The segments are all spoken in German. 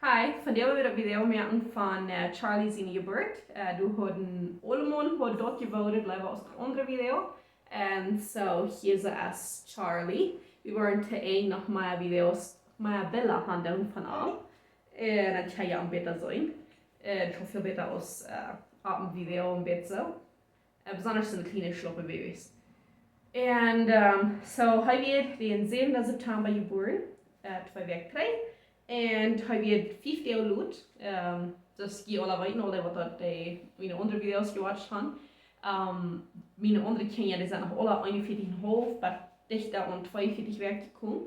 Hi, vandaag hebben we het video maken van Charlie siene geburt. Du hadden allemaal had dort gewotet, leven aus de andere video. En so hier is es Charlie. We waren te een nog meer video's, meer bilda handeln van al. En dat kan je een beetje zijn. Het gaat veel beter als op een video een beetje zo. Besonders in de kleine sloppenbaby's. En so hij werd den 7. September geboren, 2 weken 3. En hij werd 5 jaar oud. Dus je alle weten al wat dat mijn andere video's gewatcht hebben. Mijn andere kinderen die zijn nog alle 41,5, maar dichter aan 42 weken gekomen.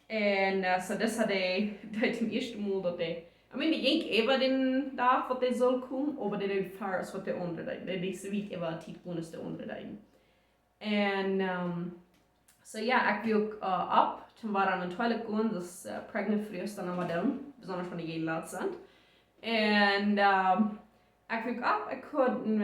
En so dat had hij het eerste Mal dat hij. I mean, die ging even den dag wat hij zou komen, maar die deed vaars wat hij onderdeed. Die is week even 10 bonus de onderdeed. En so ja, ik wil ook op. Toen waren aan een toilet gaan, dus pregnant vroeg dan aan wat doen, besonders van de hele laatste zijn. En ik wil op, ik had een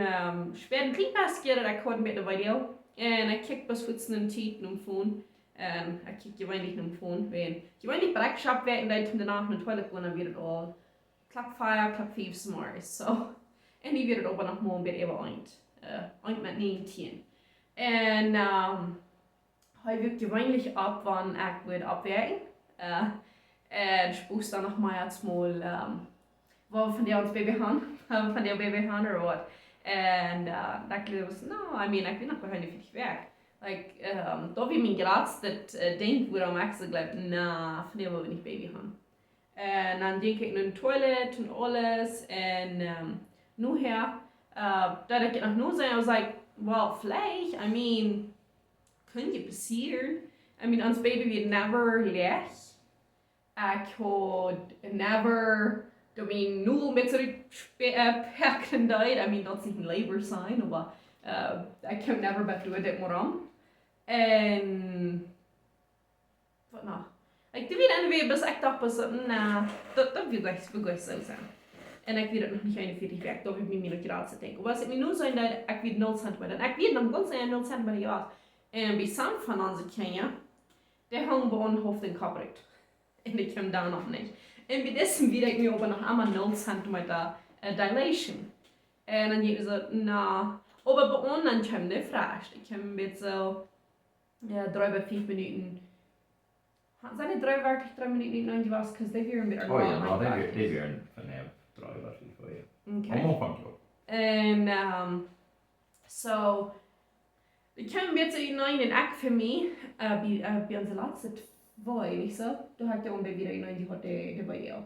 spät klein paar keer, ik had met de video. En ik kijk bis voetsen in tijd naar de phone. En ik kijk gewöhnlich naar de phone, weil gewöhnlich bei der Geschäft werden, dat ik daarna naar de toilet gaan, dan weer het al klap 5 s'morgens. So. En die weer het op en nog maar een beetje even eind met 19. En hij werkt gewöhnlich op wanneer ik wil opwerken. En ik moest dan nog maar eens mal, wat we van die ons baby gaan, van die baby gaan of wat. En dat ik was, no, I mean, ik wil nog wel heel veel werk. Like, dat wie mijn graad dat denkt, waarom ik zo geloof, nah, van die wil we niet baby gaan. En dan denk ik naar de toilet en alles. En nu her, dat ik nog nu zei, I was like, well, vielleicht, I mean, kun je passieren. I mean, ons baby wird never leicht. Ik had never, I mean, nu met zo'n pakken died. I mean, dat is niet een labor sign, maar ik kan never back doen dit maar om. En wat nog? Ik doe weer en weer, dus ik dacht, nah, dat wil ik zo zijn. En ik weet het nog niet 41 werk, dat wil ik me nog graag denken. Was het nu zijn dat ik weer 0 cent ben. En ik weet nog wel zijn 0 cent ben geweest. En bij sommige van onze kinderen, die hangen bij ons hoofd en kop uit. En die komen daar nog niet. En bij deze weet ik nu op nog allemaal 0 centimeter dilation. En dan denk ik zo, nou, maar bij ons dan komt die vraag. Ik heb een beetje zo, ja, 3 bij 5 minuten. Zijn die 3 werkelijk 3 minuten niet was? Because they weer een beetje Oh ja, nou, die weer van hem 3 bij 5 voor je. Okay. Onafhankelijk. En so, ik kan een beetje hinein en ik voor mij, bij onze laatste 2, weet je, toen had ik ook weer hinein die had de bij jou.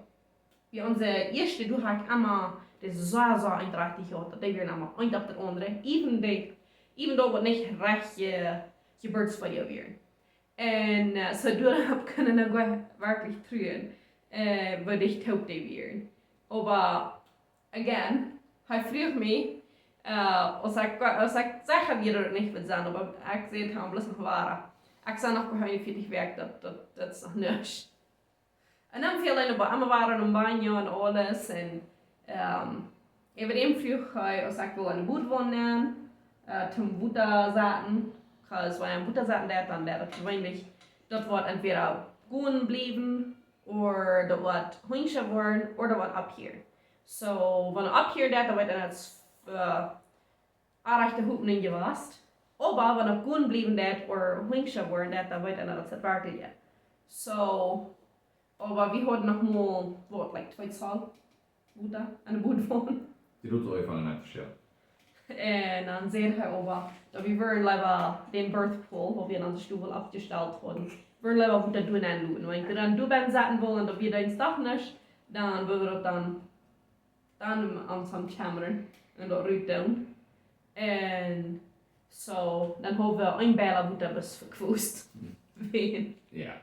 Bij onze eerste, toen had ik allemaal de zo eindrachtig gehad, dat die weer allemaal eind op de andere, even though wat niet recht geburtsvideo weer. En so toen heb ik kunnen werkelijk terug, wat ik taub die weer. Maar, again, hij vroeg mij, als ik zeg weer dat het niet wil zijn, maar ik zei het gewoon bloß nog waar. Ik zei nog bij 40 werk, dat is nog niks. En dan viel hij bij me waren een banjo en alles. En even vroeg hij, als ik wil een boot wonen, zum Butter zaten. Als wij een Butter zaten, dan dat gewöhnlich, dat wordt entweder groen blijven, of dat wordt hoentje worden, of dat wordt up hier. So, wanneer up hier dat wordt dan het aardige hoepen in geweest. Aber wanneer groen blijven dat, of hoentje worden, dan wordt dan het werkelijk. So, aber wir hatten noch mal, what, like 2 Tage Butter an der Boot wohnen. Die doet er even een verschil. En dan zei hij over dat we weer liever den birthpool, waar we onze stoel afgesteld hadden, weer liever Butter doen en doen. Want dan doen ben zaten willen dat we dan toch niet, dan willen we dat dan aan zo'n kamer en dat ruikt doen. En zo, dan hebben we een bijna Butter bis verkwoest. Ja.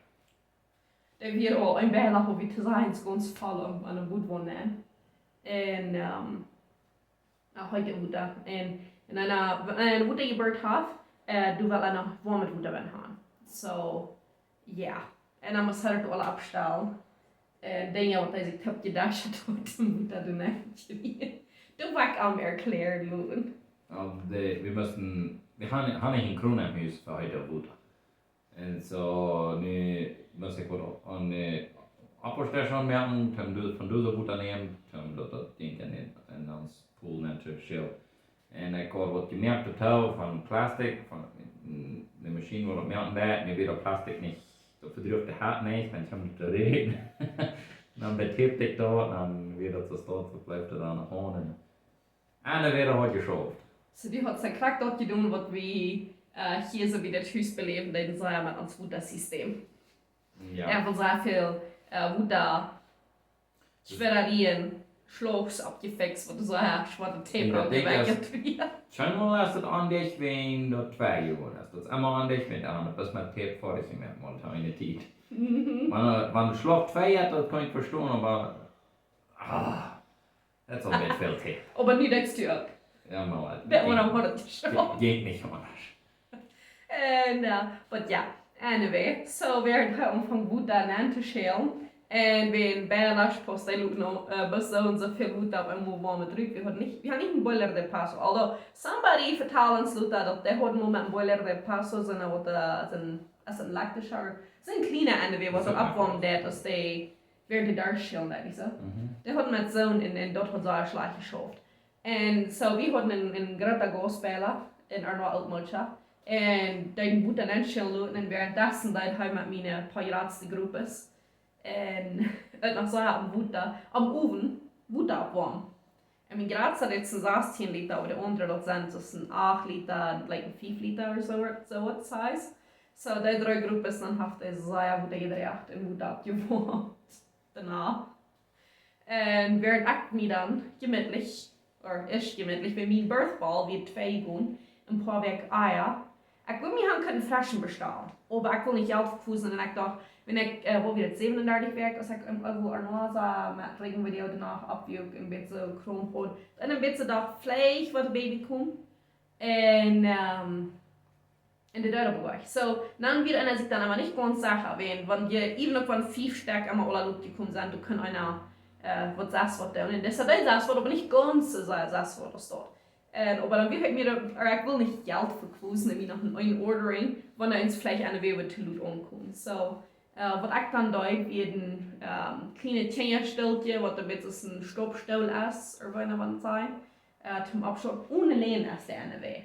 Det blir all en bäla har vi tillsammans ganska fall om en bodvånen. En jag har inte udda. En udda i bird half, du vill en varm udda ben han. Så ja, en jag måste höra alla uppställ. Den jag vet att jag tyckte där så tog som udda du nämnde. Du var am erklärt lun. Ja, vi har ingen krona i hus för höjda bodda. Och så nu måste jag kolla, Appelstation merken, von dieser Butter nehmen, dat ding in ons pool netjes chill. En ik had wat gemerkt totaal van plastic, van de machine wordt merken dat, en weer plastic niet, dat verdrückt de haat niet, dan komt het regen. Dan betäubt ik dat, dan weer dat staat, so bleibt er dan aan. En dan weer hat geschafft. So die hat exakt dort getan, was wir hier so wieder Tschüss beleben, denn so haben wir uns Wutter-System. Ja. Er will sehr viel Wutter, Schwererien, Schluchs abgefixt, wo du so hast, wo der Tape weggeht wird. Schon mal ist das an dich, wenn du 2 Jahre hast. Das ist immer an dich mit an, bis man Tape vor dich mit mal eine Zeit. Wenn du Schlag 2 hat, das kann ich verstehen, aber das ist auch nicht viel Tape. Aber nicht das Tür. Ja, mal. Das war noch das schon. Geht nicht anders. But yeah, anyway, so wir haben von Wutter an zu schälen. En we in Berlash post they look no bezoon so viel Wut op en move met druk. We hadden niet een boiler de paso. Although somebody vertalen sloot dat they hadden moment boiler de paso en wat as een lactischer. Zijn kleine en we wat opwarm dat als they weer de daar schillen dat is zo. They hadden met zo'n in dat had zo slag geschoft. En so we hadden een grote gospelen in Arno Altmocha. En die Wut aan schillen en währenddessen dat hij met mijn piraatste groepes. En het nog zo am oven, Wutter opwarmen. En mijn graad zat jetzt 16 Liter, aber de andere dat zijn tussen 8 Liter en like 5 Liter or so what size. So die 3 groepes dan heeft hij zeer Wutter gedreht en Wutter opgewarmt. Daarna. En werd ik me dan gemütlich, oder ist gemütlich, bei mijn birthball wie 2 gaan, een paar weken eier. Ik wil me gaan kunnen Flaschen bestellen, aber ik wil niet geld verkozen en ik dacht, wenn ich wo wieder 37 werk, als ik irgendwo Arnoisa met regenvideo danach abwieg, een beetje kroonbrot, en een beetje dat vlees wat de baby komt, en de deur bereich. So, dann wieder einer sich dann aber nicht ganz sicher werden, wenn je even noch von 5 Stück einmal alle Leute gekommen sind, du kannst einer was das wird und das hat das wird aber nicht ganz so das wird das dort. Aber dann wird mir, ich will nicht Geld verkaufen, nämlich noch ein Ordering, wenn er ins vielleicht eine Wewe zu Lut ankommt. So, was ich dann doe, wird ein kleine Tjenjersteltje, was ein bisschen ein Stoppstell ist, oder wenn man sein, zum Abschluss ohne Lehn ist der eine Wewe.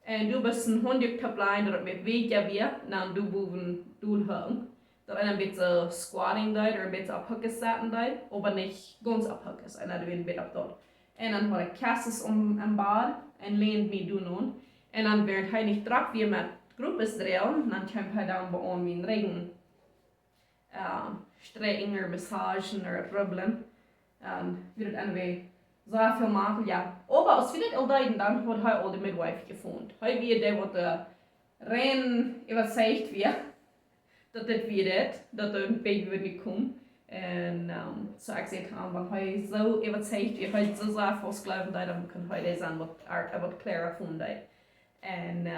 Und du bist ein Hundjugtablein, dat met weet ja weer, dan du boven doel hang. Dat een beetje squatting deed, oder een beetje ophukken zaten deed, aber nicht ganz ophukken, en dan weer een beetje op dat. En dan had ik kasses am Bad, en leent me doen on. En dan werd hij niet druk weer met groepes drehen, dan kwam hij dan bij ons mijn regen. Streiken, massagen, rubbelen. En weer het anyway. So viel machen, ja. Aber als wir das all dann hat er all die Midwife gefunden. Heute wird der, was der rein überzeugt wird, dass das wird, dass ein Baby wird nicht kommen. Und so ich gesagt habe, wenn heute so überzeugt wird, heute so sehr fast glauben, dann kann heute sein, was Clara gefunden hat. Und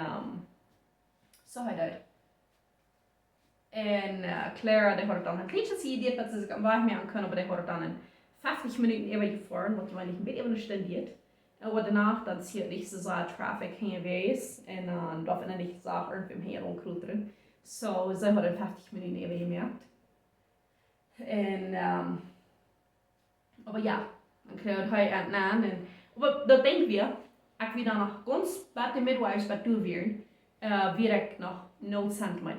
so hat er. Und Clara, die hat dann ein kleines Idee, dass sie sich am Weg machen können, aber die hat dann 50 Minuten eben gefahren, was ich nicht mehr stundiert. Aber danach dann zieht nicht so Traffic hinwegs und dann darf ich nicht sagen, irgendwie im Herum krutern. So, sie hat dann 50 Minuten eben gemerkt. Und, aber ja, dann kriegt er entnehmen. Aber da denken wir, ich wieder noch ganz bei den Midwives bei du werden, wird ich noch 0 cm.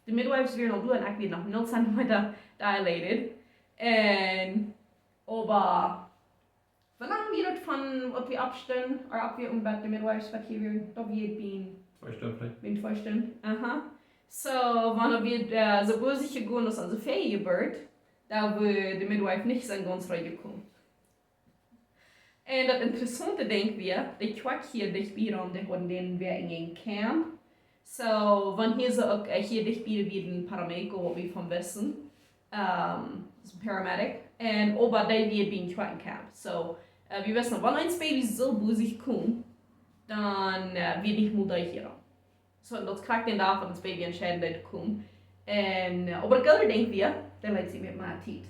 Die Midwives werden noch du und ich wieder noch 0 cm dilated. Und aber verlangen wir das von, ob wir abstellen, oder ob wir bei den Midwives verkehren, da wird bin 2 Stunden. Bin 2 Stunden. Aha. So, wenn wir so böse gehen, dass also Ferien geburt, da wird die Midwife nicht so ganz reingekommen. Und das Interessante denken wir, die Quack hier durch Biram, die haben den wir in den Camp. So, wenn hier so auch hier durch Biram wird ein Paramedico, was wir von wissen, ist ein Paramedic. Und ober die wird wie ein Camp. So, wir wissen, wenn ein Baby so busig kommt, dann wird nicht Mutter hier. So, das kriegt den Tag, wenn das Baby entscheidend kommt. Aber gerade denken wir, der leidet sich mit meiner Zeit.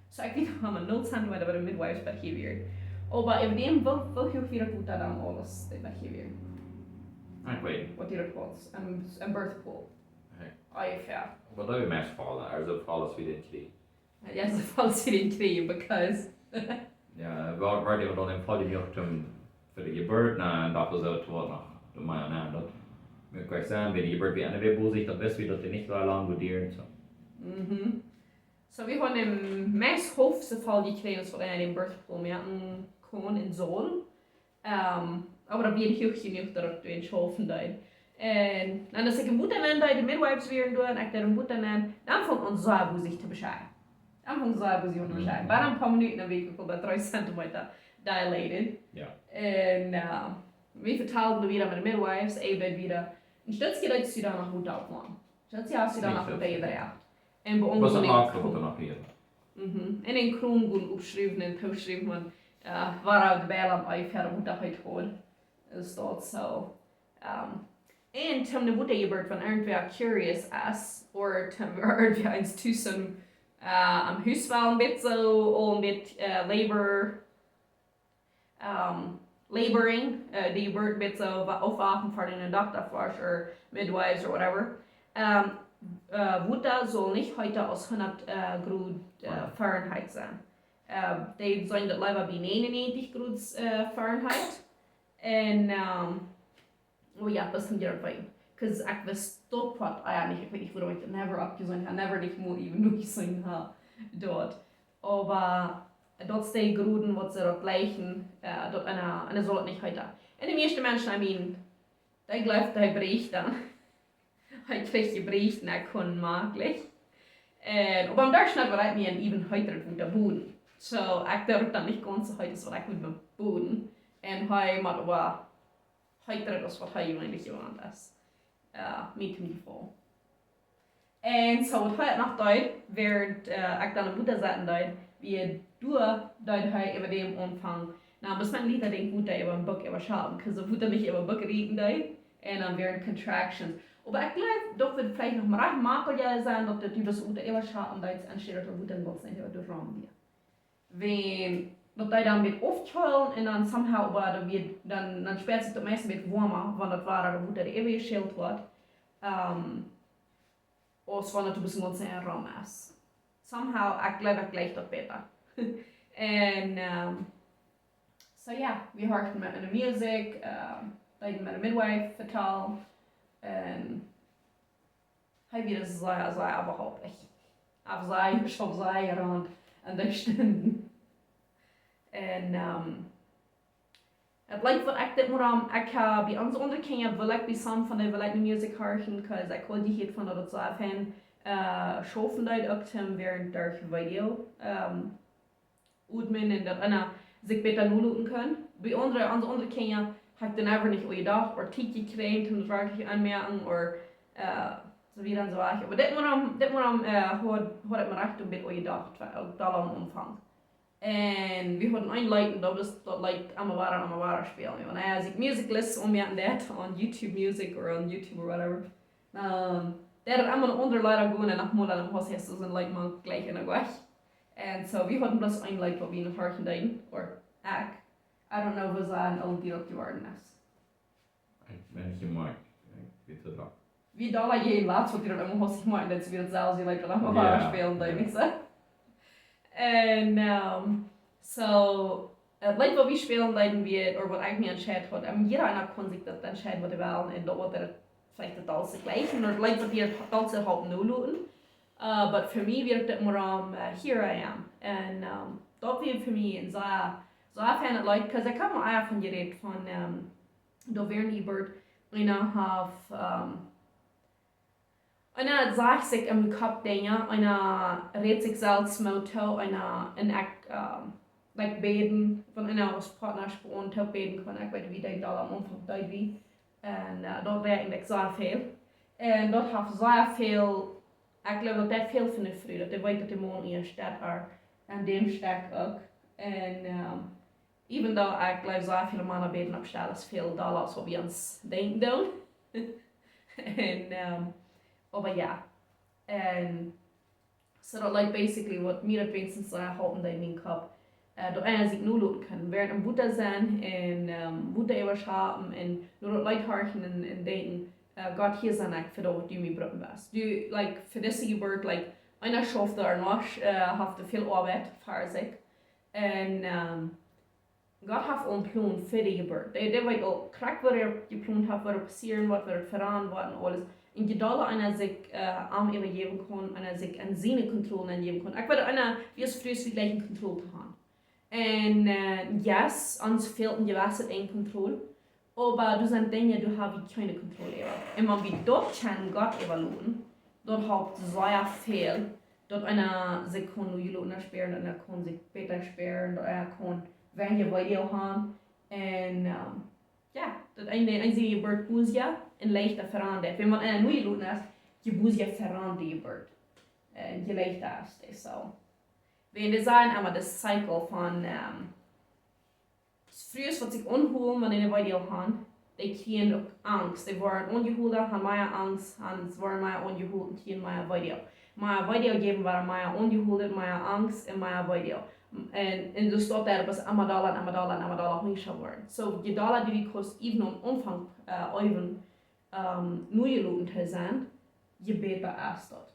So, ich will haben 0 cm bei der Midwives bei hier wird. Aber in dem will ich wieder gut dann alles bei hier wird. Ik weet. Wat hier was, een birth pool. Okay. Ah, ja. Maar dat is mest vallen, also alles wieder in Knie. Yes, falls sie den kriegen, because Ja, waar die dan in Fall die auch für die Geburt, na, und dafür so tot noch, du meinst, na, das, mir kann ich sagen, wenn die Geburt wie eine Webu sich, dann wisst ihr, dass die nicht so lange gutieren, so. Mhm. So wir haben im meest hoofdste Fall gekregen, als we in den birthpool merken kon in Zool. Aber da bin ich auch genug, dass du in Schofen deed. En dan als ik een boete aan de midwives weer doen, en ik daar een boete aan, dan vond ons zo zich te bescheiden. Dan vond zo zich te bescheiden. Bijna een paar minuten een week, ik bij 3 centimeter dilated. Ja. En we vertelden weer met de midwives, even weer, een stukje dat je dan nog moet opnemen. Dat je als je dan nog moet erbij. En bij ons Was een in aanklopt er nog hier. En in kroon gaan opschrijven en toeschrijven van waaruit de bijl aan verder moet dat uit horen. Is dat zo. En toen de boete geburt van irgendwer curious is, of toen we irgendwer eens tussen am huisval een beetje zo, een beetje laboring, die geburt een beetje zo afwachten voor een dokter of midwives or whatever. Wutter soll nicht heute aus 100 Grad Fahrenheit sein. Die sollen das lieber bei 99 Grad Fahrenheit. Und, oh ja, das sind ja dabei. Because ich was stoppet eigentlich, ich weiß nicht, warum ich never abgesehen habe, never nicht mal even nur gesehen habe dort. Aber dort die Gruden, was sie dort gleichen, dort eine soll nicht heute. Und die meisten Menschen, I mean, die glauben, die bricht dann. Ich krieg gebricht nach Kunden maglich. Und beim Durchschnitt war ich mir ein even heute mit der Boden. So, ich dachte dann nicht ganz heute, so ich mit dem Boden. Und heute mal aber heute das, was heute eigentlich jemand ist. Mit mir vor. Und so, heute nach Deut, während ich dann eine Mutter saßen Deut, wie du Deut heute über dem Umfang, na, bis man Lieder den Mutter über den Bock überschauen, weil so Mutter nicht über den Bock reden Deut. Und dann während Contractions. Aber ich glaube, doch wird vielleicht noch mal recht makkelijk zijn dat het dus uit de eeuwigheid dat het aansteekt dat we dan wat zijn door de raam weer. Wenn dat hij dan weer optschulden en dan somehow aber dan weer dan speelt zich het meest met warmer, want dat waar dat de eeuwige schild wordt, als wanneer het dus wat zijn raam is. Somehow, ik geloof ik gleich dat beter. En so ja, we hoorden met de muziek, met de midwife vertellen. Hij weer zei überhaupt nicht. Ich schon sei an der Stunde. Und het lijkt wat ik dit moet ik bij onze onderkingen wil ik bij some van de wil ik de muziek horen, because ik wil die van dat zo afheen schoven dat ook ten während der video uitmen en dat zich beter nullen können. Bij onze onderkingen habe ich dann einfach nicht gedacht, oder Tiki gekriegt und das war wirklich anmerken, oder so wie dann so war. Aber das hat mir recht ein bisschen gedacht, da am Umfang. Und wir hatten einen Leuten, das like am Wara spielen. Und als ich Musik liste, ummerken das on YouTube Music oder on YouTube or whatever. Der hat einmal unter Leute gehen und nach Monat im Haus hast du sind like mal gleich in der gleich. Und so wir hatten das einen Leute, wo wir noch horchen dein, oder I don't know was ein old direkt geworden ist. Wenn ich mag, bitte da. Wie da je laat wat er dan was ik maar dat ze weer hetzelfde lijkt dan maar spelen dan niet zo. En so het lijkt wel wie spelen dan weer of wat ik me entscheid had. Jeder einer kon sich dat entscheiden wat er wel en dat wat er vielleicht het alles gleichen oder lijkt dat hier alles halt nul loten. But for me wird het maar here I am en dat weer voor me en so I found it like, because I come out von geredet von da während geburt einer sagt sich im Kopf Dinge, einer redet sich selbst Motto, einer in like beten von einer aus Partnerschap und beten kann ich weiter wieder da am Anfang da wie und dort redet ich sehr viel und dort hat sehr viel, ich glaube das viel von der Früh, dass ich weiß, dass die Mond in der Stadt an dem Stadt auch und even though ik geloof zo veel mannen beten op stel is veel dollar als wat we ons denken doen. En, aber ja. En, so dat like basically wat mir het wenigstens houden in mijn kop. Dat einer zich nu laten kan. Während een boete zijn en boete überschapen en nur dat leid harken en denken, God hier zijn ik voor dat wat du mij brengen was. Du, like, voor deze geburt, like, einer schafft er noch, hat viel Arbeit für sich. Und Gott hat einen Plan für die Geburt. Der weiß auch, korrekt, was geplant hat, was passieren wird, was verantworten alles. Und geduldig einer sich Arm übergeben kann, einer sich an seine Kontrollen geben kann. Ich würde einer, wie es früher die gleichen Kontrolle haben. Und yes, uns fehlt ein gewisses Kontrolle. Aber du sind Dinge, du hast keine Kontrolle über. Und wenn wir dort können Gott überlassen, dort hat sehr viel, dort einer sich kann nur sperren, einer kann sich später sperren, er kann wenn je Video haben. Und ja, dat einzige Geburt muss ja een leichter veranderen. Wenn man eine neue Luten ist, je muss ja veranderen Geburt. Je leichter ist das so. Wenn die sagen, aber das Cycle von früher wird sich unholen, wenn eine Video haben, die kriegen auch Angst. Die waren ungeholt, haben mehr Angst, und waren mehr ungeholt und kriegen mehr Video. Mehr Video geben waren mehr ungeholt, mehr Angst und mehr Video. En dus staat daar was amadala niet worden. So je dollar die we kost even om omvang even nieuwe loten te zijn, je beter is dat.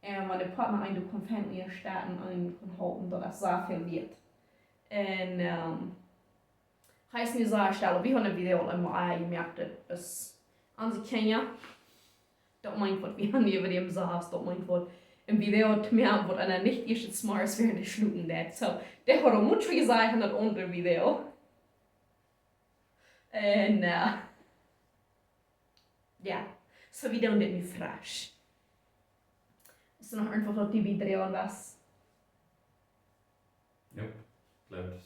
En wanneer de partner een de convent meer starten en kan houden dat het zo veel wird. En heißt mir so stellen, wie haben wir immer gemerkt, dass unsere Kinder, das meint was wir haben über dem saß, das meint was im Video mehr, was einer nicht ist smart während die Schluten dat. So, der hat auch mucho gesagt in das andere Video. Und ja, so wie dann mir frisch. Ist noch einfach noch die Video und was? Ja, bleibt.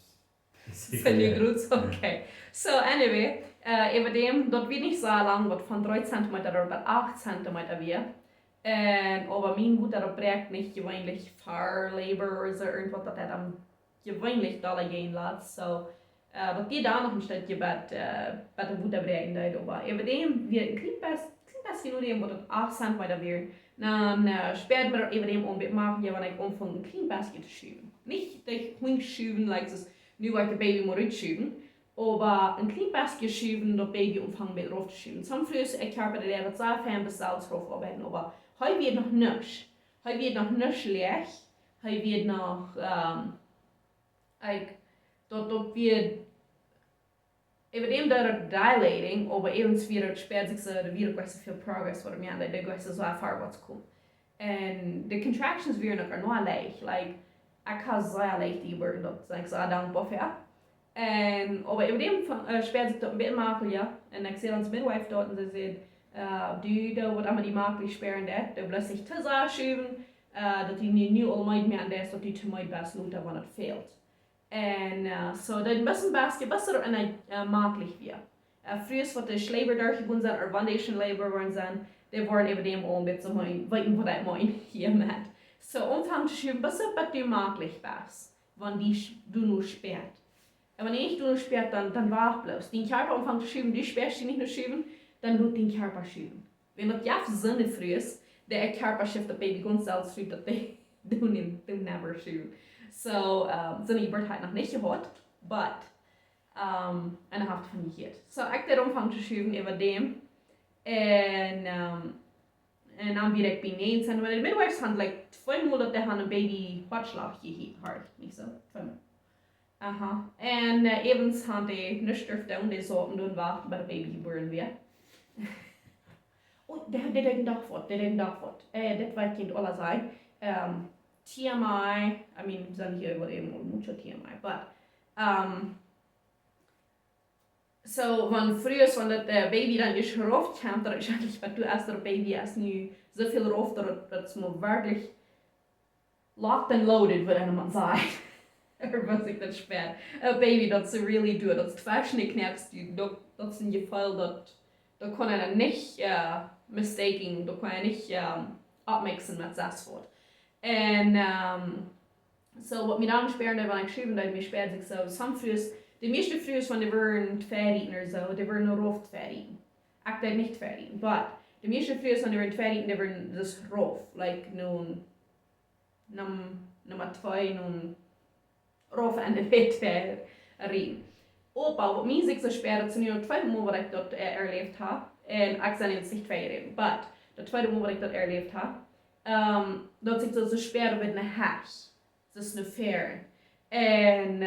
Finde ich gut, okay. So, anyway, über dem, dort wird nicht so lang, was von 3 cm oder 8 cm wird. Aber mein Gut darauf prägt nicht gewöhnlich Fahrlabor oder so irgendwas, das am gewöhnlich da gehen lässt. So, was die da noch ein Stück gibt, bei der Butter prägen, aber über dem wird ein bisschen nur dem, was 8 cm wird. Dann sperrt man über dem machen, wenn ich anfange, ein kleines Basket zu schieben. Nicht durch Hund schieben, like das nu wat de baby moet uitschuiven, aber een klein basje schuiven dat baby omvang met erop te schuiven. Soms vroeger ik heb er dat zelf hem besteld erop arbeiden, aber hij wird nog niks. Hij wird nog niks leeg. Hij wird nog, dat wird, über dem der dilating, aber evens wieder spät sich so, da wieder gleich so viel Progress, was mir an der gleich so vorwärts kommt. Und die Contractions werden noch nur leicht, like, ich habe sehr leicht die Geburt, das ist sehr dankbar für. Aber über dem sperrt sich das ein bisschen Makel, ja. Und ich sehe uns Midwife dort und sie sagt, du, da wird einmal die Makel sperren, da lässt sich zu sehr schieben, dass die nicht allmeid mehr an der ist, dass die zu meid was Luther, wenn es fehlt. Und so, dann müssen wir besser an der Makel wird. Früher, was die Schleiber durchgegangen sind, oder Foundation Labor waren, die waren über dem auch ein bisschen weiten, was ich meine, hier mit. So, umfangen zu schieben, bis du möglich bist, wenn du nur sperrt. Und wenn ich nur sperrt, dann wach bloß. Den Körper umfangen zu schieben, du sperrst ihn nicht nur schieben, dann tut den Körper schieben. Wenn das ja Sinn früh ist, der Körper schiebt das Baby ganz selbst schiebt, dass du never schieben. So, so eine Geburt hat noch nicht gehabt, but, eine Haft fungiert. So, ich der umfangen zu schieben über dem, en dan weer ik beneden zijn, maar de midwives hadden like 2 maanden dat een baby hartslag gehad, niet zo. Aha. En evens hadden die niet durfden, die zouden doen wachten bij de baby geboren weer. Oh, dit is een dag wat. Dit wat kind alles zei. TMI, I mean, we zijn hier wel even mucho TMI, but so, wenn früher, wenn das Baby dann geschruft kam, dann ist eigentlich, weil du erst das Baby erst nu so viel ruft, dass es mir wirklich locked and loaded, würde man sagen. Oder was ich das sperrt. Ein Baby, das so really tut, das du falsch nicht knackst, das ist ein Gefall, da kann er nicht mistaken, da kann er nicht abmixen mit das Wort. Und so, was mir dann sperren, wenn ich schreibe, dann mir sperrt sich so, some früher, de meeste vrouwen van die waren verrieten of zo, die waren rof verrieten. Ik deed niet verrieten, but de meeste vrouwen van die waren verrieten, die waren dus rof, like nun nummer 2, nun rof en de wet verrieten. Opa, wat mij zich zo sperrt, dat zijn nu 2 maal wat ik dat erleefd heb, en ik zijn jetzt niet verrieten, but de tweede maal wat ik dat erleefd heb, dat ik dat zo sperren met een hash. Dat is een fair. En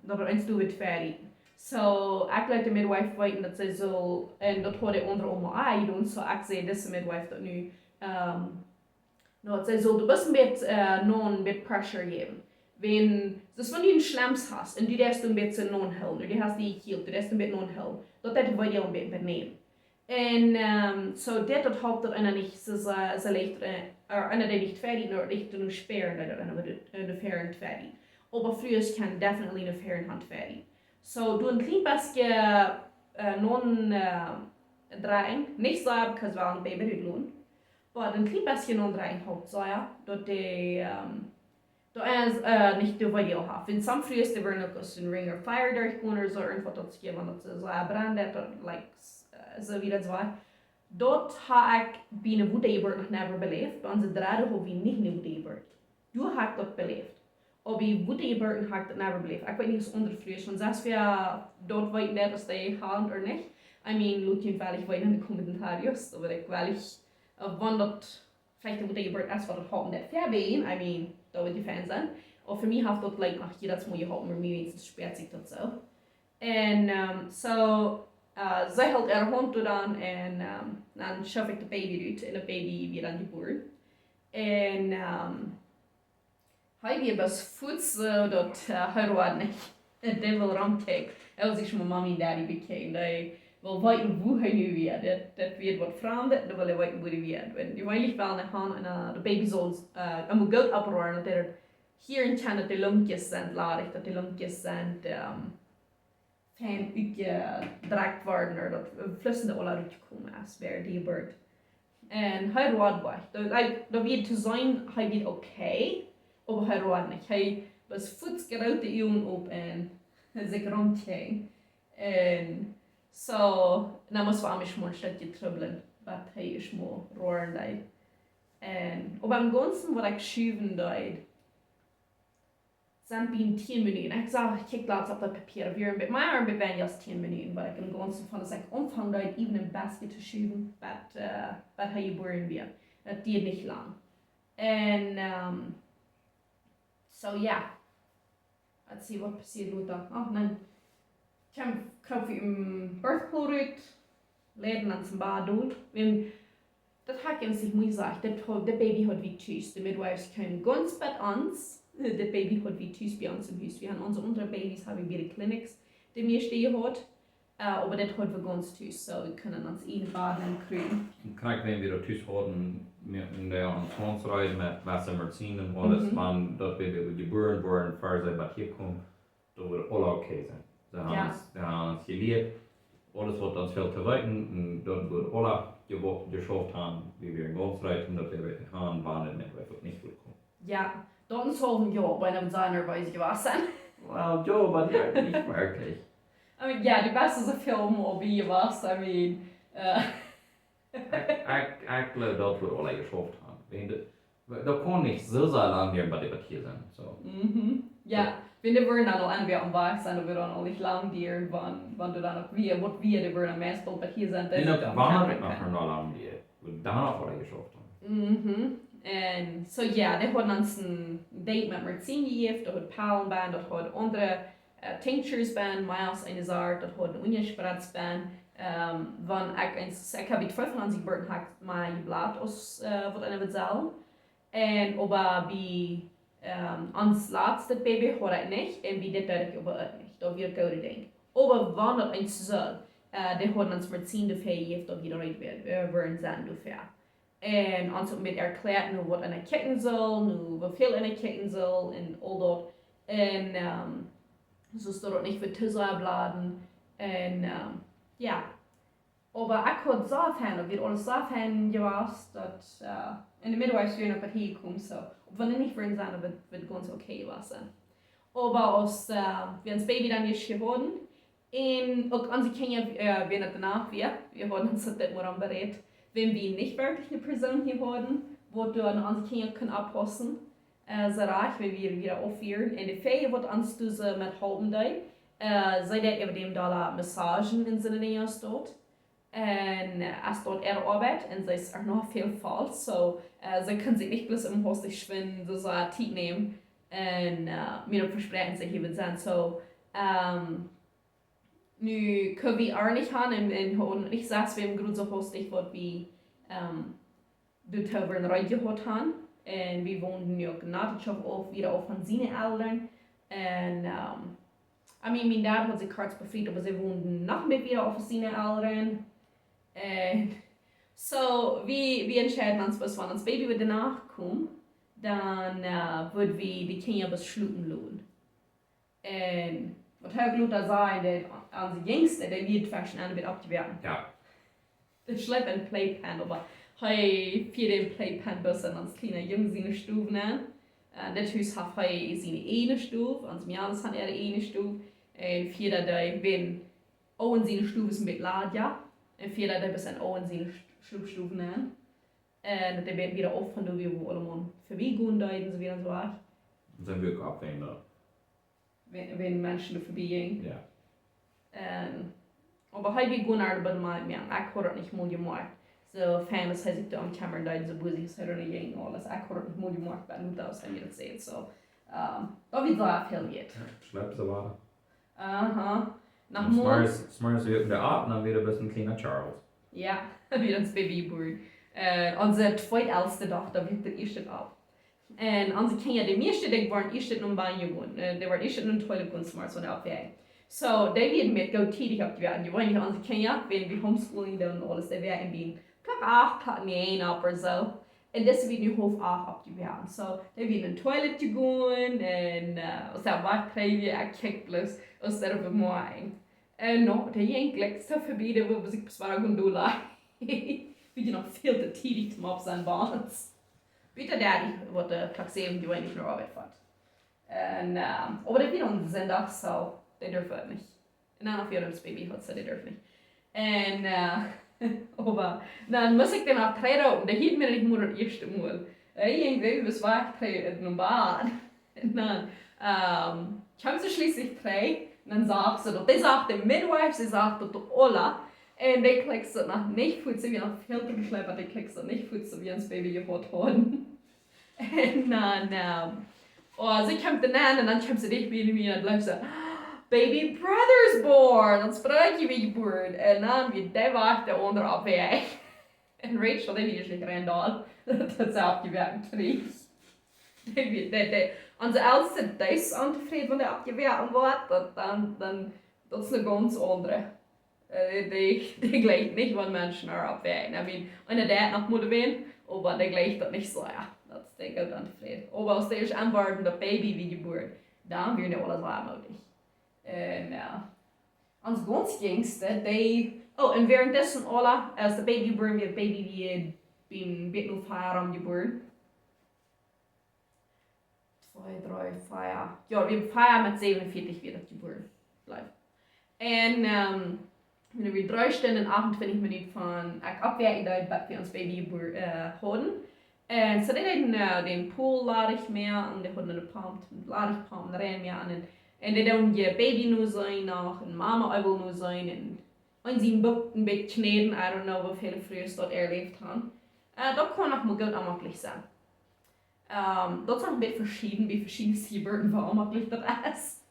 dat er eens doen met ferry. So, ik laat de midwife weten dat ze zo, en dat hoorde onder om mij doen, so ik zei deze midwife dat nu, dat zij zo best met non met pressure geven. Wenn, dus wanneer je een slams hast, en du darfst een beetje non helpen, du hast die hield, du darfst een beetje non helpen, dat wil je een beetje nemen. En so dat houdt er en niet ze ligt en dat niet fertig, maar ligt er nu speren dat en de fertig fertig. Aber früher kann definitely eine faire Hand fertig. So, du ein klein bisschen non draaien, nicht so, because wir ein Baby nicht lohnen, aber ein klein bisschen non draaien houdt so, ja, dat die, dat is nicht de video haben. Wenn some früher ist, die werden auch aus dem Ring or Fire durchgehen oder so, irgendwas das zu geben, dat ze so branden, dat like, so wie das war. Dort habe ich bei einer Wutgeburt noch never beleefd, bei uns draaien habe ich nicht eine Wutgeburt. Du hast das beleefd. Ob ich Wutgeburten habe ich das never beleefd. Ich weiß nicht, was unterfließt. Und selbst wir dort weten nicht, dass die haben oder nicht. I mean, laut jeden Fall, ich weiß in den Kommentaren, aber ich weiß, wann das vielleicht eine Wutgeburt ist, was das haben nicht verbieten. I mean, da wird die Fans sein. Aber für mich hat das like nach jedes Mal gehabt, aber mir wenigstens sperrt sich das so. Und so, sie hält ihre Hand dann und dann schaffe ich das Baby raus und das Baby wird dann geboren. Und hij heeft als voedsel dat hij wat niet. En dat wil ramkijken. Hij wil zich mijn mommy en daddy bekijken. Hij wil weten hoe hij nu weer. Dat weet wat veranderd. Dat wil hij weten hoe hij weer. En die wil ik wel naar gaan. En de baby zal moet goed oproeren. Dat er hier in China de lumpjes zijn. Laat dat de lumpjes zijn. Fijn uitgedraagt worden. Of dat vlussende ola uitgekomen is. Bij die geburt. En hij wat bij. Dat weet te zijn. Hij weet oké. Aber hij roert niet. Hij was voets grote jongen op en zich rondkijken. En zo, dan moest we mich mal een stukje trubbelen, wat hij is maar roeren deed. En op hem ganzen wat ik schuiven deed, zijn bijna 10 minuten. Ik zag, ik kijk laatst op dat papier, weer een beetje, maar een beetje weniger als 10 minuten, wat ik in ganzen van de omvang deed, even een basket te schuiven, wat hij geboren werd. Dat duurt niet lang. En so yeah, let's see what passiert da. Oh nein, ich kaufe im Birthpool rüt, läden ans Bad wenn das hat ganz sich muy sagt, der Baby hat wie tschüss, die Midwives können ganz bad ans, der Baby hat wie tschüss bei uns im Haus. Wir haben unsere andere Babys, haben wir die Clinics, die mir stehen hat, aber das hat wir ganz tschüss, so wir können uns in baden kriegen. Kijk, wenn wir tschüss haben, in der Zwangsreise mit Wassermedizin und alles, wann dat wir geboren worden, falls sie bei hier kommen, da wird alles okay sein. Sie haben uns gelebt, alles was uns fehlt zu weiten, und dort wird alles geschafft haben, wie wir in Goldsreiten, dass wir haben, waren nicht gut kommen. Ja, dann sollen wir bei einem seiner Weise gewesen. Well, Joe, aber ja, nicht wirklich. I mean, ja, die beste Film, ob wie was, I mean, Ik geloof dat we alle geschafft haben. Dat kon niet zo lang meer bij debattieren zijn. So. Ja, wenn die würden dann noch entweder am Weg sein, dann würde auch noch nicht lang dir, wann du dann noch was wir, die würden am meisten bei hier sein. En dat waren het nog lang die, we daarna alle geschafft haben. En so ja, die hadden ons een date met Martien gegeven, dat had Palen bij, dat had andere tinctures bij, Miles en Izar, dat had Ungasteeten bij. Ik heb het 25 gebeurd maar geblaad als wat een het zal. En aber bij ons laatste baby had ik niet en bij dit deed ik aber het niet. Dat weer goede ding. Aber wanneer dat eens zal, die hadden ons Martien de vee gegeven dat we eruit werden zijn de vee. En ons ook met erklärt nu wat een kijken zal, nu hoeveel een kijken zal en al dat. En zo is dat niet voor te bladen. En ja, aber ich hatte so viel, und wir alles so viel gewusst, dass in der Midwives wir noch hier kommen, so. Und wenn nicht für uns sein, wird ganz okay was sein. Aber als wir das Baby dann nicht geworden, und auch unsere Kinder, wir nicht danach, wir haben uns das mal berät, wenn wir nicht wirklich eine Person hier haben, wo du an unsere Kinder können abpassen, so reich, wenn wir wieder aufhören. Und die Fee wird uns diese mit halten da, sei der über dem Dollar Massagen in seiner Nähe dort. En als dort arbeidt en ze is er nog veel vals, so Sie können sich nicht bloß im Haus schwimmen, so ein Tiet nehmen und mir versprechen sich hier sein. So, nu können wir auch nicht haben und ich sage, wir haben gerade so hostig, was wir dort haben wir Radio haben. Und wir wohnen ja gnadenschaft auf, wieder auf von seinen Eltern. Und mein Dad hat sich kurz befreit, aber sie wohnen noch mit wieder auf seinen Eltern. Und so, wir entscheiden uns, was wenn das Baby wieder nachkommt, dann würden wir die Kinder bis schlucken lassen. Und was Herr Luther sagt, an die Jüngste, der wird fast an mit abgewerten. Ja. Ich schleppe ein Playpen, aber hey, für den Playpen bisschen ans kleine Junge seine Stufe nehmen. Das Haus hat hey seine eine Stufe, ans Mianes hat eine Stufe. Und für da wenn auch in seine Stufe ist mit Ladja. Und für da bis auch in seine Stufe nehmen. Und dann werden wieder oft von da wir wo alle vorbeigehen da und so wieder so was. Dann wirklich abwählen da. Wenn Menschen da vorbeigehen. Ja. Aber heute wir gehen auch mal mehr. Ich höre nicht mal gemacht. So famous heißt ich da am Kamera da so busy ist heute nicht gegen alles. Ich höre nicht mal gemacht, weil nur das haben wir das sehen. So da wird so affiliate. Schleppst du weiter. Aha. Nach morgen. Smart wird der Ab, dann wieder ein bisschen kleiner Charles. Ja, wieder das Babybird. Unsere zweitälteste Tochter wird der erste ab. Und unsere Kinder, die meisten, die waren erst noch bei Jungen. Die waren erst in der Toilette gehen, smart so abwägen. So, die werden mit go tätig abgewertet. Die wollen nicht unsere Kinder, wenn wir homeschooling und alles, die werden in Tag 8, Tag 9 ab oder so. Und das wird in Hof 8 abgewertet. So, die werden in die Toilette gehen und aus der Wach kriegen wir ein Kicklos aus der Bemoeing. Und noch, der Jüngling so verbieten, wo sich bis war Gondola. Wir noch viel zu tätig zum Absein waren. Bitte Daddy, wat de taxering die wij niet naar arbeid vat. En, aber das wird uns sind auch so, die dürfen nicht. Und dann auf ihrem Baby hat sie, die dürfen nicht. Und, aber dann muss ich dann auch treten, und da hielt mir nicht nur das erste Mal. Irgendwie, was war ich treten in einem Bad. Und dann, kam sie schließlich treten, und dann sagt sie, die sagt der Midwife, sie sagt der Ola, und die klickst du noch nicht gut, sie wie noch viel zu geschleppert, die klickst du nicht gut, so wie ans Baby gehört worden. Und dann, sie kommt dann an, und dann kommt sie dich wieder mir und bleibt so, Baby brother's born, dan spreek je wie geboren. En dan wie die wacht de onder op weg. En Rachel, die wie is rend al. Dat ze afgewerkt kreeg. Onze oudste, die is ontevreden van de afgewerkt wordt, dan dat is een ganz andere. Die gleicht nicht, wenn Menschen auch abwägen. Ich meine, einer der noch Mutter werden, aber der gleicht das nicht so, ja. Das ist der gut unzufrieden. Aber als der ist anwarten, das Baby wie geboren, dann wird er alles warmmutig. Und ja. Ons ganz jüngste, die... Oh, und währenddessen alle, als der Baby geboren wird, Baby wie bin nur 4 Jahre geboren. 2, 3, 4 Jahre. Ja, wir haben 4 Jahre mit 47 wieder geboren. Bleibt. Und, wenn wir 3 Stunden und 28 Minuten von abwerken, da wir uns Baby hatten. Und so den Pool lade ich mehr und die hatten eine Pump, lade ich Pump, rein mehr an. Und die dann ihr Baby nur sein noch, und Mama will nur sein, und sie ein bisschen kneten, I don't know, wie viele früher dort erlebt haben. Das kann auch mal gut anmachlich sein. Das ist ein bisschen verschieden, wie verschiedene Geburten war anmachlich das ist.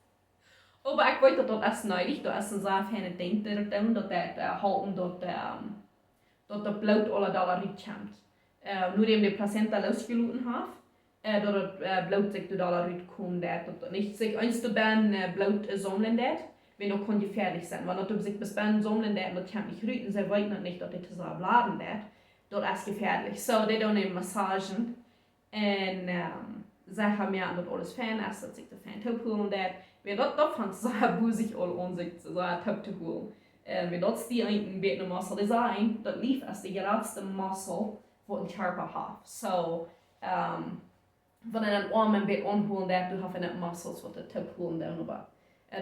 Aber ich wollte dort erst neulich, da ist ein sehr feine Ding, dass der halten dort der Blut alle Dollar kommt. Nur dem die Plazenta losgelassen hat, dat het bloot zich door alle uitkomt, dat niet zich eens te ben bloot sammeln dat, wenn ook kon gefährlich sein, weil dat sich bis ben sammeln dat, dat kann nicht rüten, sie wollten nicht, dass das so bladen dat ist gefährlich. So, die tun eben Massagen und sie haben ja das alles Fan, erst dass sich der Fan top holen dat, wenn dat fand so busig all an sich so top zu holen. Wenn das die ein bisschen Muscle design, das lief als die geradste Muscle, wo ein Körper hat. So, van een arm een beetje onholen dat du have net muscles wat de top holen down aber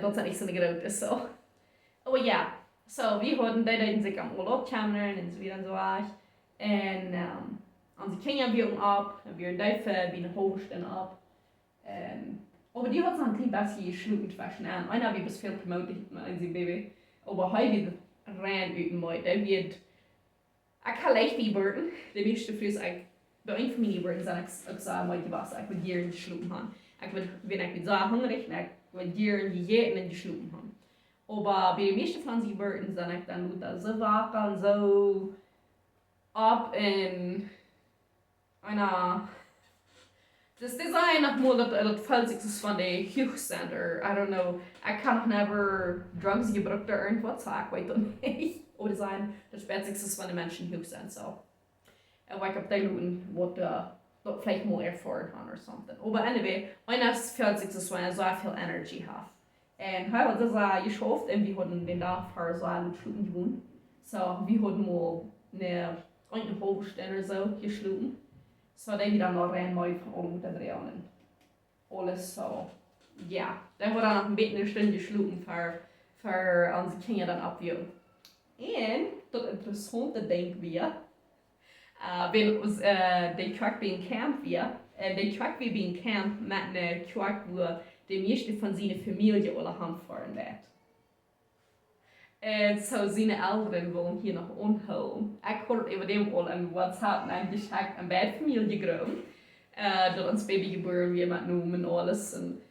dat is niet zo groot is zo. Oh ja, so wir hadden die sich am Urlaub kameren en zo weer en zo was. En onze Kinder werden ab, wir dürfen wie een hoogsten ab. Aber die hat so ein klein bisschen geschluckt zwischen an. Einer wird bis viel promotet in sein Baby. Aber heute wird rein üben, der wird ich kann leicht die Burten, die meiste Füße bij een familie worden zijn ik zei maar je was ik wil hier in de sloep gaan ik wil wenn ik zo hungrig ik wil hier in die eten in de sloep gaan aber bei den meisten Pflanzengeburten sind ich dann Luther so wach und so ab in einer das Design nach mal dat fällt sich von der Hugh Center I don't know ich kann noch never Drugs gebraucht oder irgendwas sagen weiß ich nicht oder sein das später sich von den Menschen Hugh Center so ich habe da what dort vielleicht mal erfahren haben oder something aber anyway eines fällt sich so viel Energy hat en hij had dus geschoft en we hadden den dag voor zo'n schlupen gewoond. So, we hadden mal eine halbe Stunde so geschlupen. So, dan we dan nog rein mooi van alle moeten draaien en alles so. Ja, dan hebben we dan nog een beetje een stunde geschlupen voor onze kinderen dan opviewen. En, dat interessante denk we, wenn uns der Truck wie in Camp wir, der Truck wie in Camp mit einem Truck, wo die meiste von seiner Familie alle heimfahren wird. Und so seine Eltern wollen hier noch unholen. Ich habe über dem all an WhatsApp ein Geschenk an beide Familie gegeben. Dass uns Baby geboren wird mit Nomen und alles. Und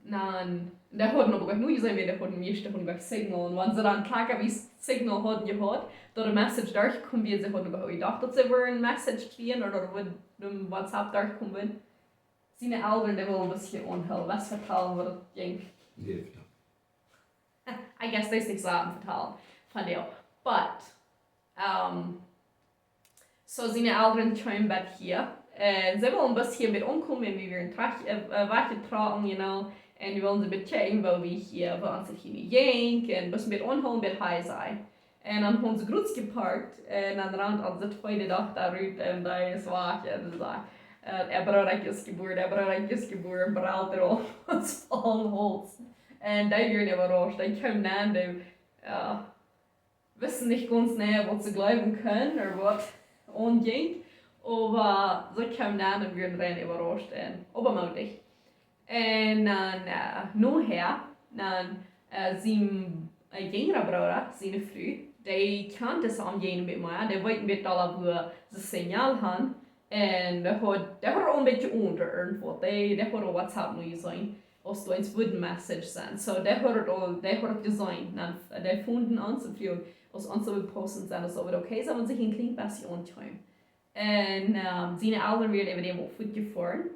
dann, der hat noch nur gesagt, der hat meiste von Signal. Und wenn sie dann klar wie Signal hatten gehört, dass eine Message durchkommen wird, sie haben gedacht, dass sie eine Message kriegen oder wird WhatsApp durchkommen. Seine Eltern, die wollen das hier unhören. Was vertellen wir das Ding? I guess they nicht sagen vertellen von dir. But, so seine Eltern kommen back hier. Sie wollen ein bisschen mit umkommen, wenn wir einen Wache tragen, you know. Und wir wollen sie bechecken, wo wir hier, wo uns hier jenken, und ein bisschen mit unholen, mit high sein. Und dann haben sie kurz geparkt, und dann ran an der zweite Tag da rüber, und da ist Wache, und sagt, braucht geboren, braucht uns vollen Holz. Und da wird überrascht, die kommen dann, die wissen nicht ganz genau, was sie glauben können oder was angeht. Aber sie kommen dann und werden rein überrascht und obermutig. Und dann nachher, dann sind ein jüngerer Bruder, seine Frau, die kannte es am jenen mit mir, die wollten mit alle, wo sie Signal haben. Und der hat auch ein bisschen unter irgendwo, der hat auch WhatsApp neu sein. Als du ins Wooden Message sind. So, der hat auch designt. Der gefunden anzuführen, als unsere Posten sind, so wird okay, so man sich ein kleines bisschen antreiben. Und seine Eltern werden über dem auch gut gefahren.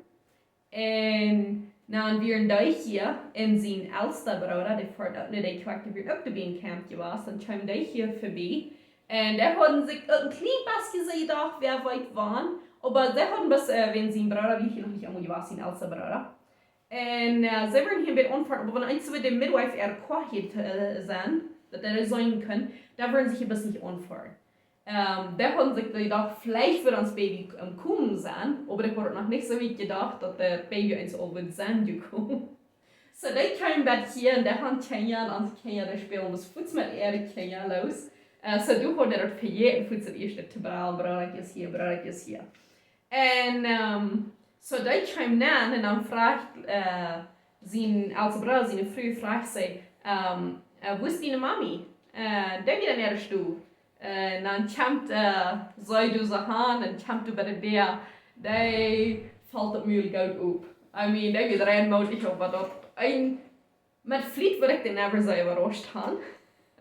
Und dann werden da hier in sein ältester Bruder, der fährt nicht, der Charakter wird auch dabei im Camp gewesen, dann kommen die hier vorbei. Und der hatten sich ein kleines bisschen gedacht, wer weit waren. Aber der hatten bis, wenn sein Bruder, wie hier noch nicht einmal gewesen, sein ältester Bruder. En ze werden hier bij onvaart, maar wanneer ze de midwife kwijt zijn, dat sein können, da werden sie ein bisschen onvaart. Da haben sich gedacht, vielleicht wird das Baby kommen sein, aber ich habe noch nicht so weit gedacht, dass das Baby ins Oben sein gekommen. So, die kamen bei hier und die haben Kenia und Kenia, die spielen das Fuß mit ihrer Kenia los. So, du hast das für jeden Fuß das erste Tabral, Brauch ist hier. Und so, die kam dann und dann fragt sein alter Bruder, seine Frau, fragt sie, wo ist deine Mami? Der wieder näherst du. Dann kommt du so an und kommt über der fällt das Mühl gut auf. I mean, der wieder reinmutig, aber dort mit Fliet würde ich den never so überrascht haben.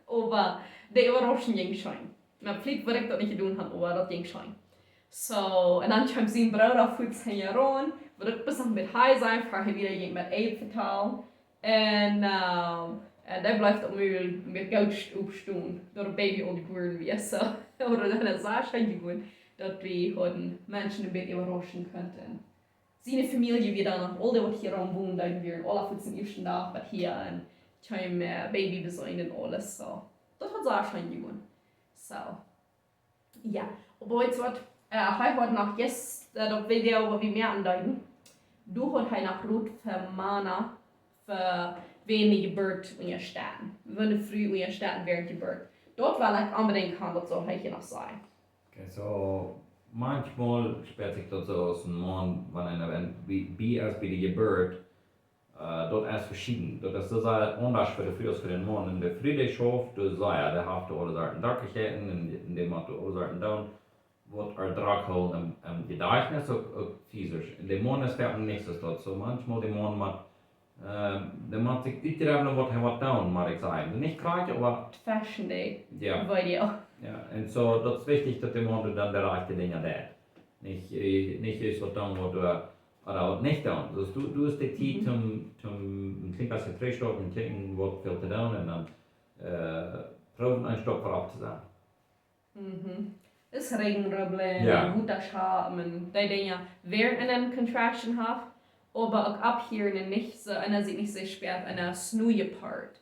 Aber die Überraschung ging schon. Mit Fliet würde ich das nicht tun haben, aber das ging schon. So, und dann kommt sein Bruder auf 15 Jahre, wird ein bisschen mit high sein, vorher wieder jemand mit Ape vertellen. Und der bleibt auch mit Geld aufstehen, dass das Baby auch geboren wird. So, oder dann ist es schon geworden, dass wir Menschen ein bisschen überraschen könnten. Seine Familie wird dann noch, alle, die hier wohnen, dann werden alle auf den ersten Tag hier und können Baby besuchen und alles. So, das hat es auch schon geworden. So, ja, aber jetzt wird hij had nog dat video wat we meer aanduiden. Du hat hij nog roet vermanen für wenige geburt in je staten. Wenn früh in je staten während geburt. Dort war like unbedingt kann das so hier noch sein. Okay, so manchmal späht sich das so aus dem Mann, wenn wie als bei der Geburt, dort erst verschieden. Das ist anders für die Früh als für den Mann. In der Früh, der schafft, der hat alle Sorten Dackerketten, in dem hat alle Sorten down. wat drag houden die darkness ook viezers. De man is verder niks is dat. So manchmal de man mat de man zich uitgraven wat hij wat doen, maar ik zei. Nicht krijgen, aber Fashion Day. ja. Video. Ja, und so, das ist wichtig, dass der Mann dann der rechte Dinge tut. Nicht ist was tun, was du, oder was nicht tun. Also du hast die Zeit zum klingt als 3 Stunden klicken, was viel zu tun und dann probieren einen Stock vorab zu sein. Es regenrubbeln, Ja. guter Schaben, die Dinge während einer Contraction hat, aber auch ab hier nicht so, einer sieht nicht so spät, einer snooze part.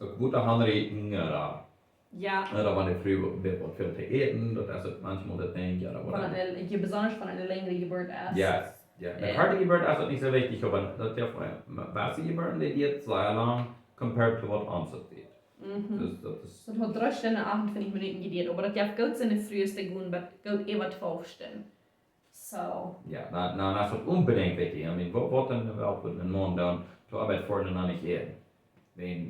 Ook gute Handreden, oder Ja. wann die früh wat viel zu eten, das ist manchmal das Ding, oder Je besonders von einer längeren Geburt ist. Ja, ja. Eine harte Geburt ist nicht so wichtig, aber das ist ja was die Geburt, die geht sehr lang, compared to was anderes geht. Das ist Så det har 3 Stunden, 28 Minuten gedreht, aber das hat gut seine früheste Grund, aber gut über 12 Stunden. So. ja, nou, dat is unbedingt wichtig. I mean, wat dan wel met een man dan, to arbeid voor en dan niet eten.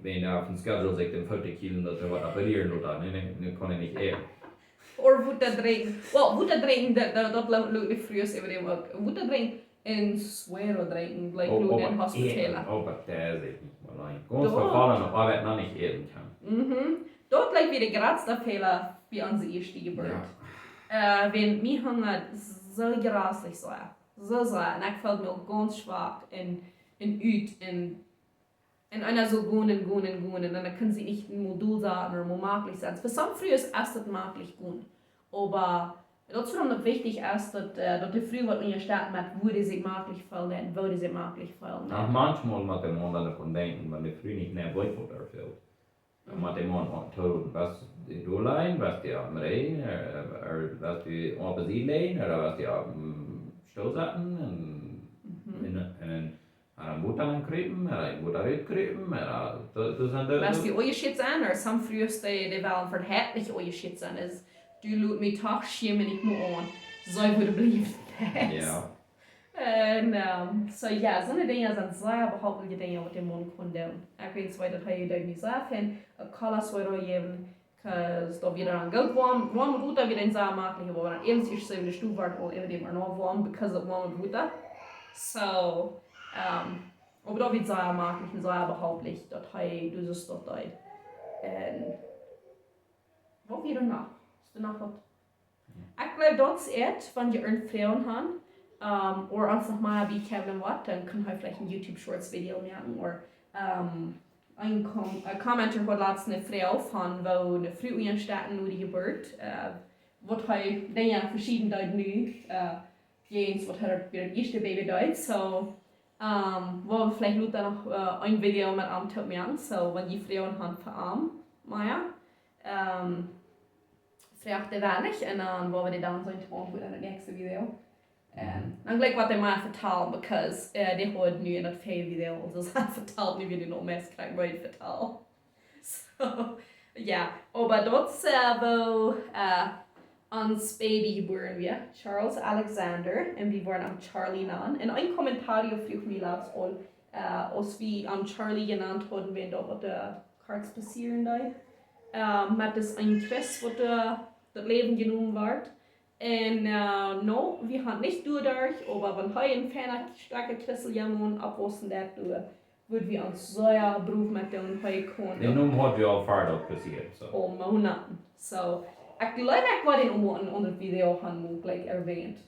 Wenn auf dem Schedule sagt, den 40 Kilo, dass er was operieren oder dann kann ich nicht eten. Or Wutter drinken. Well, Wutter drinken, dat loopt niet frühst über dem ook. Wutter drinken en Suero drinken, like in hospitalen. Aber der ist nicht mal ein. Ganz verfallen, auf Arbeit noch nicht eten kann. Dort lijkt weer de grootste Fehler bij onze eerste geboorte. Wenn mir hunger so grauslich so. Und ich fällt mir auch ganz schwach in Üt, in einer so gunen, und dann können sie nicht ein Modul sagen oder möglich sein. Für some früh ist es möglich gut. Aber das ist noch wichtig, dass die Früh, was in der Stadt macht, wo die sich möglich fallen, wo die sich möglich fallen. Auch manchmal muss der Mann dann davon denken, wenn die Früh nicht mehr Boyfriend erfüllt. Dann muss der Mann auch tun, was die durchleihen, was die am Regen, was die auf der See legen, oder was die auf dem Stuhl satten, und in een Mutter ankrypen, eller en Mutter utkrypen, eller Was die oje zijn, er some frühste die wel verhärtlich oje zijn, is du loot me toch schimmen niet meer aan, zo wordt blijven. Ja. En so ja, zo'n dingen zijn zeer behoudelijke dingen wat de man kan doen. Ik weet zo dat hij dat niet zelf en alles wat hij geven, because da wieder an gut warm Ruta wieder in sehr möglich, aber dann eben ist so in der Stufe war auch immer dem noch warm because of warm Ruta. So aber da wird sehr möglich und sehr behauptlich, dass hij du so dort da. Und wo wieder noch? Ist da noch was? Ich glaube, das ist, wenn ihr eine Frau habt, oder einfach mal wie Kevin Watt, dann kann er vielleicht ein YouTube-Shorts-Video machen, oder ein Kommentator hat letztens eine Frau von, wo eine Frau in Städten nur die Geburt, was er dann verschieden dort nu, jens was er ihr erste Baby dort, so, wo wir vielleicht nur dann noch ein Video mit am Top machen, so, wenn die Frauen haben verarmt, Maya, fragt er wenig, und dann wollen wir die dann so in Ton für das nächste Video. Dan gelijk wat hij maar vertaalt, because die hoort nu in het video, dus hij vertaalt nu weer nog meer krijg maar het vertaal. So, ja, aber dat is wo ons baby geboren wir, Charles Alexander, en we worden am Charlie genannt. En een commentaar vroeg mij laatst al, als we am Charlie genannt hadden, wenn dat wat de karts passieren daar. Met dus een quiz wat dat leven genoemd wordt. Und no, wir haben nicht durch, aber wenn wir einen ferner starke Kessel jamon abwassen, würden wir uns so ja Beruf mit dem Heu kommen. Den Namen hat ja auch Fahrt passiert. So. Oh, Monaten. So, ich glaube, ich war den unter Video haben gleich erwähnt.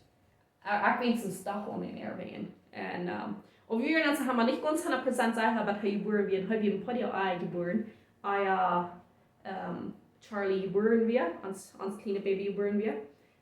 Ich wenigstens doch ohne erwähnt. Und wir haben wir nicht ganz 100% sicher, was wir geboren werden. Wir haben ein paar Jahre geboren. Charlie geboren wir, ans kleine Baby geboren wir.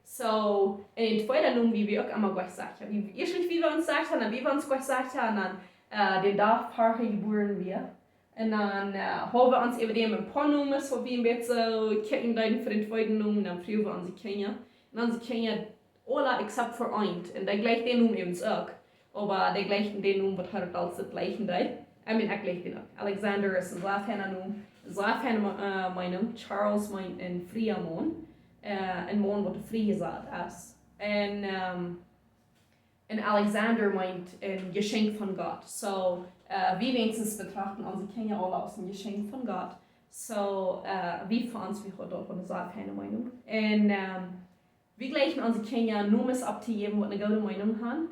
So, in tweede noemen we ook allemaal gesagt haben. Eerst wie wir uns gesagt haben, wie wir uns gesagt haben, dann den Tag Parche geboren wir. Und dann haben wir uns über dem ein paar Nummern, so wie ein bisschen kicken deuten für den zweiten Nummern, dann früher wir unsere Kinder. Und dann sie Kinder alle except für einen. Und der gleicht den Nummern eben auch. Aber der gleicht den Nummern, was hat als das gleichen da. Ich gleich den auch. Alexander ist ein Slafhänder Nummern. Slafhänder Meinung, Charles meint ein freier Mann. Een man wat vrijgezet is. En Alexander meint een geschenk van God. So, wir wenigstens betrachten unsere Kinder alle als ein Geschenk von Gott. So, wie für uns, wie hat dort eine sehr keine Meinung. Und wir gleichen unsere Kinder nur mit abzugeben, was eine gute Meinung haben.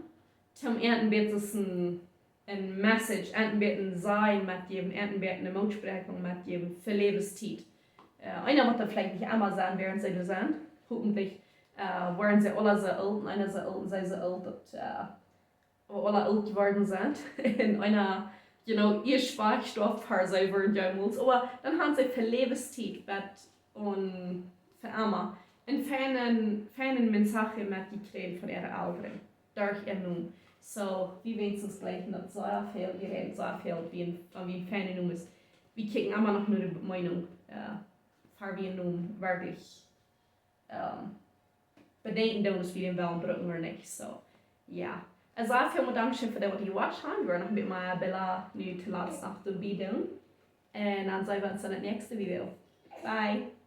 Zum ersten wird es ein Message, ersten wird ein Sein mitgeben, ersten wird eine Mautsprechung mitgeben für Lebenszeit. Einer wird das vielleicht nicht einmal sagen, während sie da sind. Hoffentlich waren sie alle so alt, und einer so alt und sie so alt, dass alle alt geworden sind. Und einer, ihr Sprachstoff für sie werden damals. Aber dann haben sie für Lebenszeit und für immer einen feinen Mensaje mitgekriegt von ihren Eltern. Durch ihr Nun. So, wie wenigstens gleich noch so viel, wir reden so viel, wie ein feiner Nun ist. Wir kicken immer noch nur die Meinung, für wie ein Nun wirklich bedenken, dass wir den Wellen drücken oder nicht. So, ja. Also, vielen Dank für das, was ihr watcht habt. Wir werden noch mit meiner Bella nu te laatst achter doen. En dan zijn we in het nächste Video. Bye!